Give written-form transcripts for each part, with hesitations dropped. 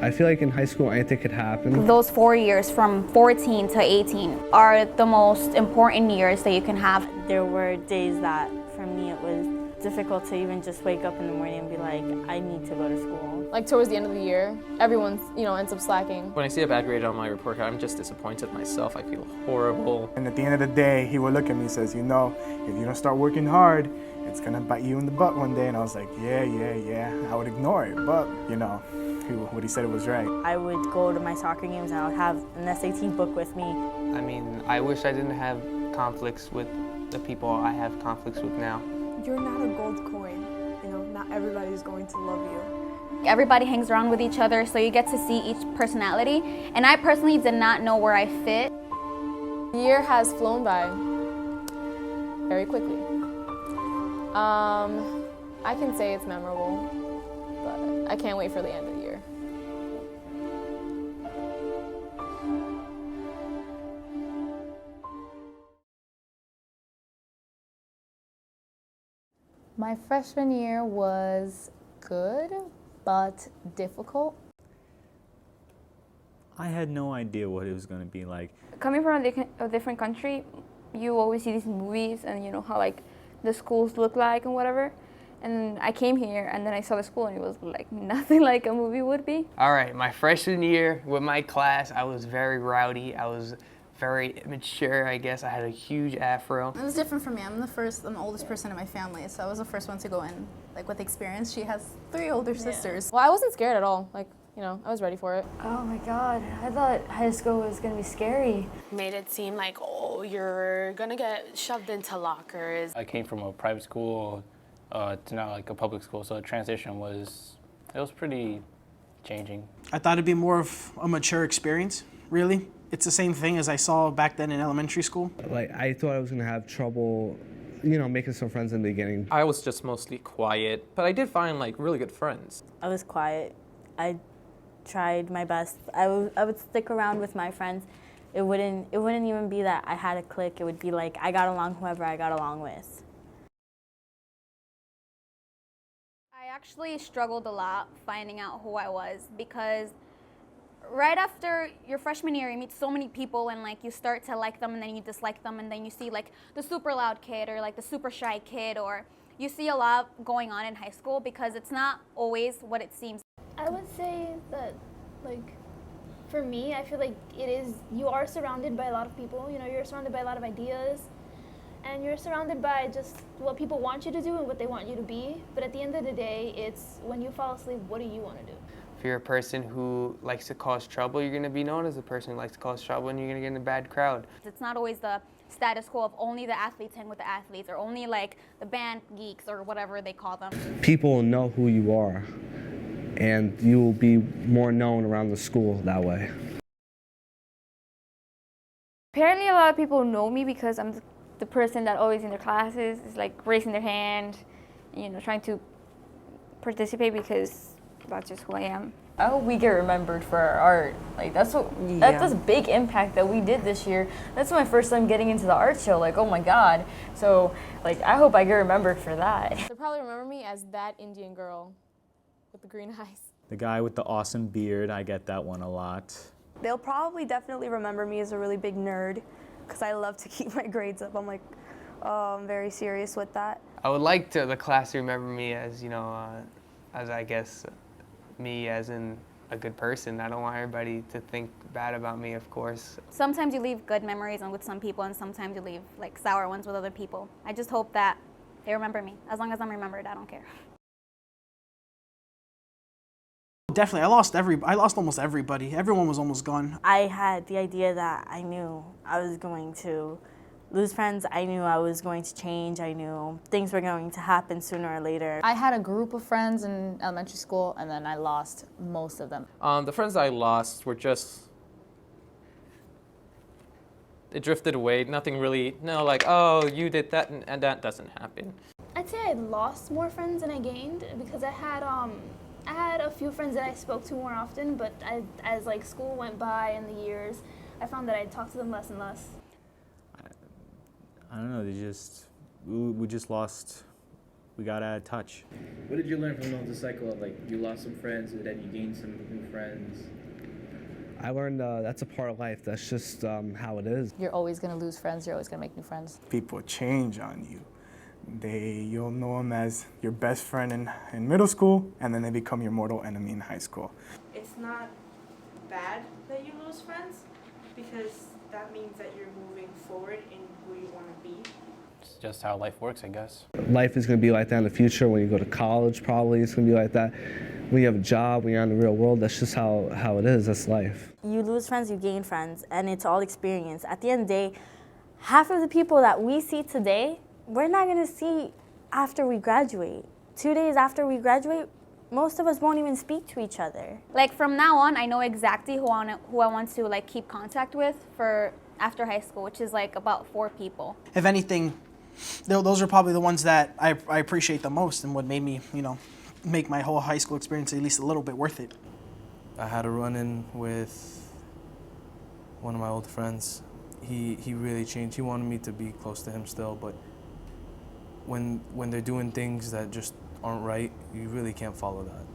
I feel like in high school anything could happen. Those 4 years from 14 to 18 are the most important years that you can have. There were days that, for me, it was difficult to even just wake up in the morning and be like, I need to go to school. Like towards the end of the year, everyone, ends up slacking. When I see a bad grade on my report card, I'm just disappointed myself. I feel horrible. And at the end of the day, he would look at me and says, if you don't start working hard, it's gonna bite you in the butt one day. And I was like, yeah. I would ignore it, but what he said was right. I would go to my soccer games and I would have an SAT book with me. I mean, I wish I didn't have conflicts with the people I have conflicts with now. You're not a gold coin. Not everybody's going to love you. Everybody hangs around with each other, so you get to see each personality. And I personally did not know where I fit. The year has flown by very quickly. I can say it's memorable, but I can't wait for the end of the year. My freshman year was good, but difficult. I had no idea what it was going to be like. Coming from a different country, you always see these movies and you know how like the schools look like and whatever. And I came here and then I saw the school and it was like nothing like a movie would be. All right, my freshman year with my class, I was very rowdy. I was very mature, I guess. I had a huge afro. It was different for me. I'm the oldest person in my family, so I was the first one to go in, with experience. She has 3 older sisters. Well, I wasn't scared at all. I was ready for it. Oh my God, I thought high school was gonna be scary. Made it seem like, oh, you're gonna get shoved into lockers. I came from a private school to now like a public school, so the transition was pretty changing. I thought it'd be more of a mature experience, really. It's the same thing as I saw back then in elementary school. I thought I was gonna have trouble, making some friends in the beginning. I was just mostly quiet, but I did find really good friends. I was quiet. I tried my best. I would stick around with my friends. It wouldn't even be that I had a clique. It would be like I got along whoever I got along with. I actually struggled a lot finding out who I was because right after your freshman year, you meet so many people and you start to like them and then you dislike them and then you see the super loud kid or the super shy kid, or you see a lot going on in high school because it's not always what it seems. I would say that, for me, I feel like you are surrounded by a lot of people. You're surrounded by a lot of ideas, and you're surrounded by just what people want you to do and what they want you to be. But at the end of the day, it's when you fall asleep, what do you want to do? If you're a person who likes to cause trouble, you're going to be known as a person who likes to cause trouble, and you're going to get in a bad crowd. It's not always the status quo of only the athletes hang with the athletes or only the band geeks or whatever they call them. People know who you are, and you will be more known around the school that way. Apparently a lot of people know me because I'm the person that always in their classes is raising their hand, trying to participate because that's just who I am. I hope we get remembered for our art. That's a big impact that we did this year. That's my first time getting into the art show. Oh my God. So I hope I get remembered for that. They'll probably remember me as that Indian girl with the green eyes. The guy with the awesome beard, I get that one a lot. They'll probably definitely remember me as a really big nerd because I love to keep my grades up. I'm very serious with that. I would like the class to remember me as, as I guess, me as in a good person. I don't want everybody to think bad about me, of course. Sometimes you leave good memories with some people and sometimes you leave sour ones with other people. I just hope that they remember me. As long as I'm remembered, I don't care. Definitely, I lost almost everybody. Everyone was almost gone. I had the idea that I knew I was going to lose friends. I knew I was going to change. I knew things were going to happen sooner or later. I had a group of friends in elementary school, and then I lost most of them. The friends I lost were it drifted away. Nothing really, oh, you did that, and that doesn't happen. I'd say I lost more friends than I gained because I had a few friends that I spoke to more often, but as school went by and the years, I found that I talked to them less and less. I don't know, we just lost we got out of touch. What did you learn from the cycle of like you lost some friends and then you gained some new friends? I learned that's a part of life. That's just how it is. You're always going to lose friends. You're always going to make new friends. People change on you. You'll know them as your best friend in middle school, and then they become your mortal enemy in high school. It's not bad that you lose friends because that means that you're moving forward in who you want to be. It's just how life works, I guess. Life is going to be like that in the future. When you go to college, probably it's going to be like that. When you have a job, when you're in the real world, that's just how it is. That's life. You lose friends, you gain friends, and it's all experience. At the end of the day, half of the people that we see today, we're not going to see after we graduate. 2 days after we graduate, most of us won't even speak to each other. Like from now on, I know exactly who I want to like keep contact with for after high school, which is like about 4 people. If anything, those are probably the ones that I appreciate the most and what made me, make my whole high school experience at least a little bit worth it. I had a run-in with one of my old friends. He really changed. He wanted me to be close to him still, but when they're doing things that just aren't right, you really can't follow that.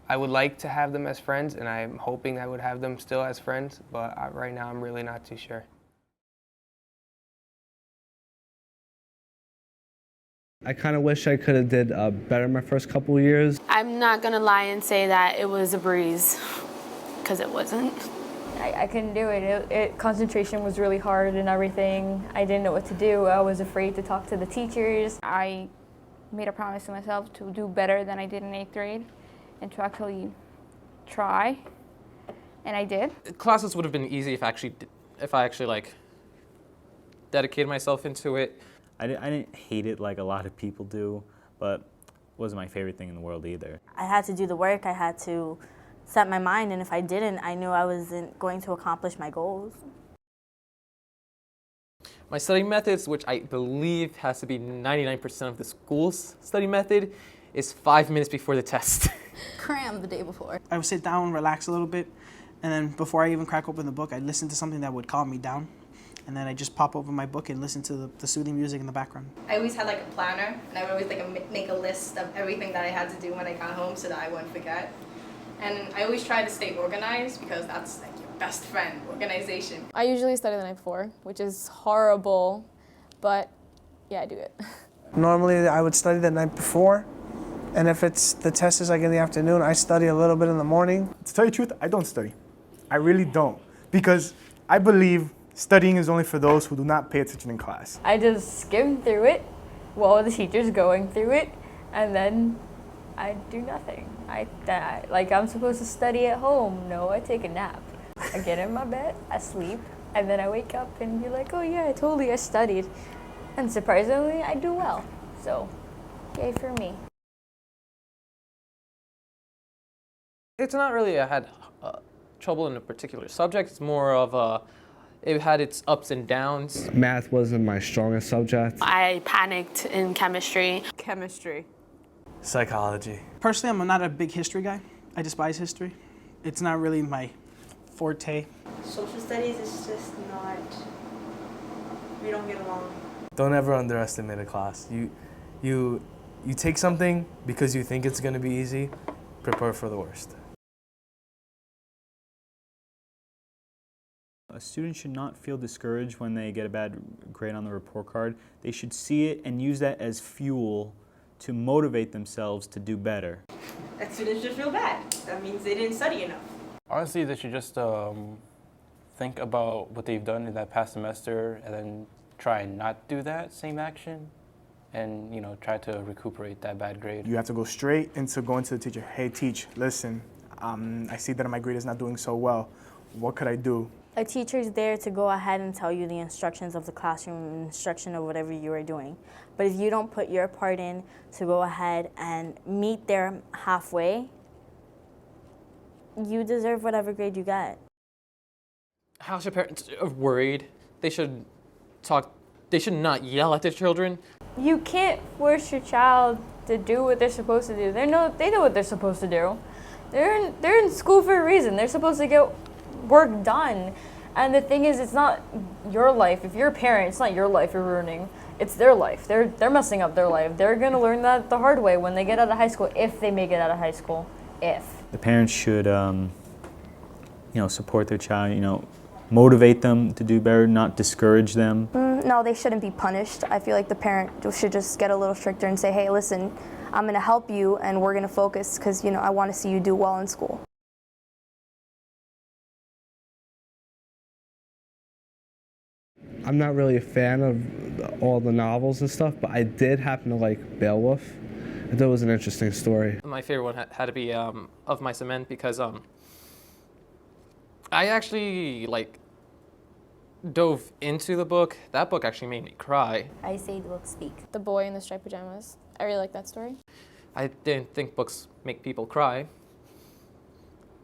I would like to have them as friends, and I'm hoping I would have them still as friends, but right now I'm really not too sure. I kind of wish I could have did better my first couple of years. I'm not gonna lie and say that it was a breeze, because it wasn't. I couldn't do it. Concentration was really hard and everything. I didn't know what to do. I was afraid to talk to the teachers. I made a promise to myself to do better than I did in 8th grade and to actually try, and I did. Classes would have been easy if I actually like dedicated myself into it. I didn't hate it like a lot of people do, but it wasn't my favorite thing in the world either. I had to do the work, I had to set my mind, and if I didn't, I knew I wasn't going to accomplish my goals. My study methods, which I believe has to be 99% of the school's study method, is 5 minutes before the test. Cram the day before. I would sit down, relax a little bit, and then before I even crack open the book, I'd listen to something that would calm me down. And then I just pop open my book and listen to the soothing music in the background. I always had like a planner, and I would always make a list of everything that I had to do when I got home so that I wouldn't forget. And I always try to stay organized because that's like your best friend, organization. I usually study the night before, which is horrible, but yeah, I do it. Normally I would study the night before, and if the test is like in the afternoon, I study a little bit in the morning. To tell you the truth, I don't study. I really don't, because I believe studying is only for those who do not pay attention in class. I just skim through it while the teacher's going through it, and then I do nothing. Like I'm supposed to study at home. No, I take a nap. I get in my bed, I sleep, and then I wake up and be like, oh yeah, I studied. And surprisingly, I do well. So, yay for me. It's not really I had trouble in a particular subject. It's more of it had its ups and downs. Math wasn't my strongest subject. I panicked in chemistry. Chemistry. Psychology. Personally, I'm not a big history guy. I despise history. It's not really my forte. Social studies is just not, we don't get along. Don't ever underestimate a class. You take something because you think it's going to be easy, prepare for the worst. A student should not feel discouraged when they get a bad grade on the report card. They should see it and use that as fuel to motivate themselves to do better. That students should feel bad. That means they didn't study enough. Honestly, they should just think about what they've done in that past semester and then try and not do that same action and, try to recuperate that bad grade. You have to go straight into going to the teacher. Hey, teach, listen, I see that my grade is not doing so well. What could I do? A teacher's there to go ahead and tell you the instructions of the classroom, instruction of whatever you are doing. But if you don't put your part in to go ahead and meet them halfway, you deserve whatever grade you get. How should parents are worried? They should not yell at their children. You can't force your child to do what they're supposed to do. They know what they're supposed to do. They're in school for a reason. They're supposed to get work done. And the thing is, it's not your life. If you're a parent, it's not your life you're ruining. It's their life. They're messing up their life. They're gonna learn that the hard way when they get out of high school, if they make it out of high school. If. The parents should, support their child, motivate them to do better, not discourage them. No, they shouldn't be punished. I feel like the parent should just get a little stricter and say, hey, listen, I'm going to help you and we're going to focus because, I want to see you do well in school. I'm not really a fan of all the novels and stuff, but I did happen to like Beowulf. I thought it was an interesting story. My favorite one had to be Of Mice and Men because I actually dove into the book. That book actually made me cry. I say the book speak. The Boy in the Striped Pajamas. I really like that story. I didn't think books make people cry,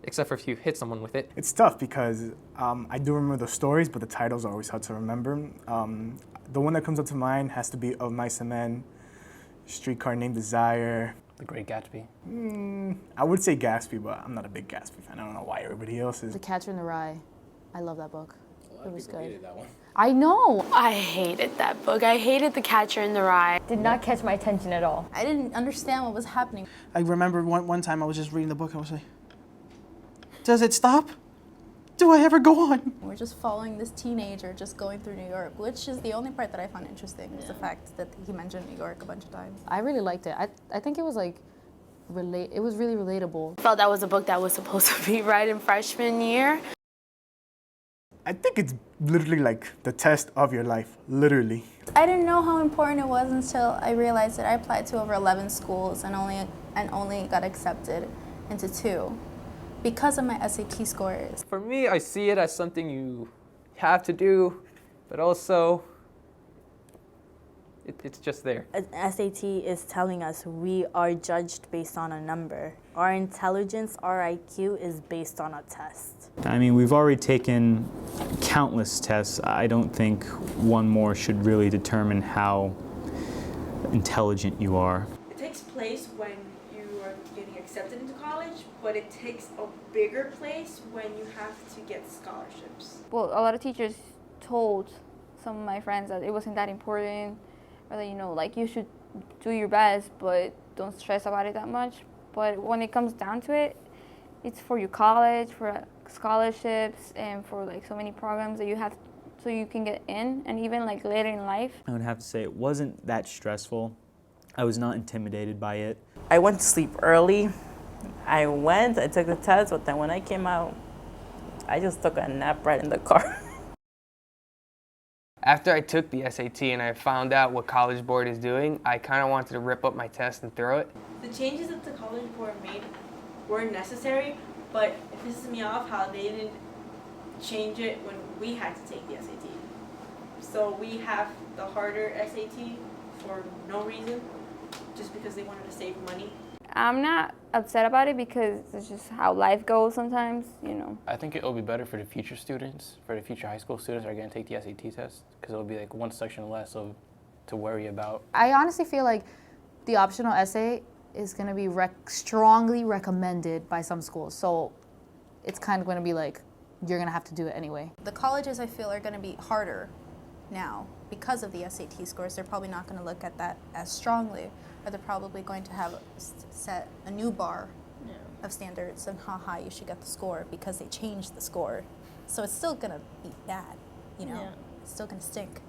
except for if you hit someone with it. It's tough because I do remember the stories, but the titles are always hard to remember. The one that comes up to mind has to be Of Mice and Men, Streetcar Named Desire. The Great Gatsby. I would say Gatsby, but I'm not a big Gatsby fan. I don't know why everybody else is. The Catcher in the Rye. I love that book. It was good. Hated that one. I know. I hated that book. I hated The Catcher in the Rye. Did not catch my attention at all. I didn't understand what was happening. I remember one time I was just reading the book and I was like, does it stop? Do I ever go on? We're just following this teenager just going through New York, which is the only part that I found interesting, was the fact that he mentioned New York a bunch of times. I really liked it. I think it was it was really relatable. I felt that was a book that was supposed to be right in freshman year. I think it's literally like the test of your life, literally. I didn't know how important it was until I realized that I applied to over 11 schools and only got accepted into 2 because of my SAT scores. For me, I see it as something you have to do, but also it's just there. SAT is telling us we are judged based on a number. Our intelligence, our IQ is based on a test. I mean, we've already taken countless tests. I don't think one more should really determine how intelligent you are. It takes place when you are getting accepted into college, but it takes a bigger place when you have to get scholarships. Well, a lot of teachers told some of my friends that it wasn't that important, or that, you should do your best, but don't stress about it that much. But when it comes down to it, it's for your college, for scholarships, and for so many programs that you have so you can get in, and even later in life. I would have to say it wasn't that stressful. I was not intimidated by it. I went to sleep early. I took the test, but then when I came out, I just took a nap right in the car. After I took the SAT and I found out what College Board is doing, I kind of wanted to rip up my test and throw it. The changes that the College Board made were necessary, but it pisses me off how they didn't change it when we had to take the SAT. So we have the harder SAT for no reason, just because they wanted to save money. I'm not upset about it because it's just how life goes sometimes, I think it'll be better for the future students, for the future high school students that are going to take the SAT test, because it'll be one section less to worry about. I honestly feel like the optional essay is going to be strongly recommended by some schools. So it's kind of going to be you're going to have to do it anyway. The colleges, I feel, are going to be harder now because of the SAT scores. They're probably not going to look at that as strongly, or they're probably going to have set a new bar of standards and how high you should get the score because they changed the score. So it's still going to be bad, It's still going to stink.